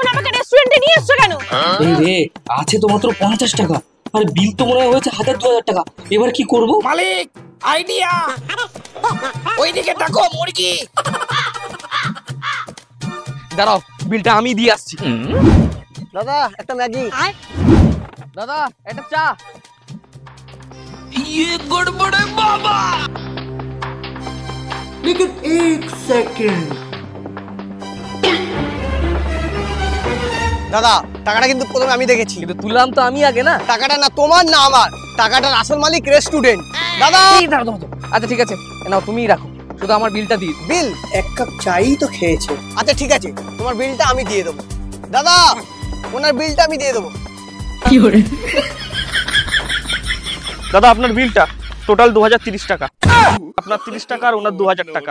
এখন আমাকে রেস্টুরেন্টে নিয়ে এসছো কেন? এই রে, আছে তো মাত্র 50 টাকা, আর বিল তো মনে হয় হয়েছে 1000-2000 টাকা। এবার কি করব? মালিক, আইডিয়া! ওইদিকে দেখো মুরগি। দাঁড়াও, বিলটা আমি দিয়ে আসছি। দাদা একটা ম্যাগি। দাদা একটা চা। लेकिन एक सेकंड দাদা টাকাটা কিন্তু প্রথমে আমি দেখেছি। কিন্তু তুললাম তো আমি আগে না। টাকাটা না তোমার না আমার, টাকাটার আসল মালিক রেস্টুরেন্ট। দাদা এই দাঁড়াও দাঁড়াও। আচ্ছা ঠিক আছে, নাও তুমিই রাখো, শুধু আমার বিলটা দিই। বিল एक कप चाय तो খেয়েছে। আচ্ছা ঠিক আছে, তোমার বিলটা আমি দিয়ে দেবো। দাদা ওনার বিলটা আমি দিয়ে দেবো। দাদা আপনার বিলটা টোটাল 2030 টাকা। আপনার 30 টাকা আর ওনার 2000 টাকা।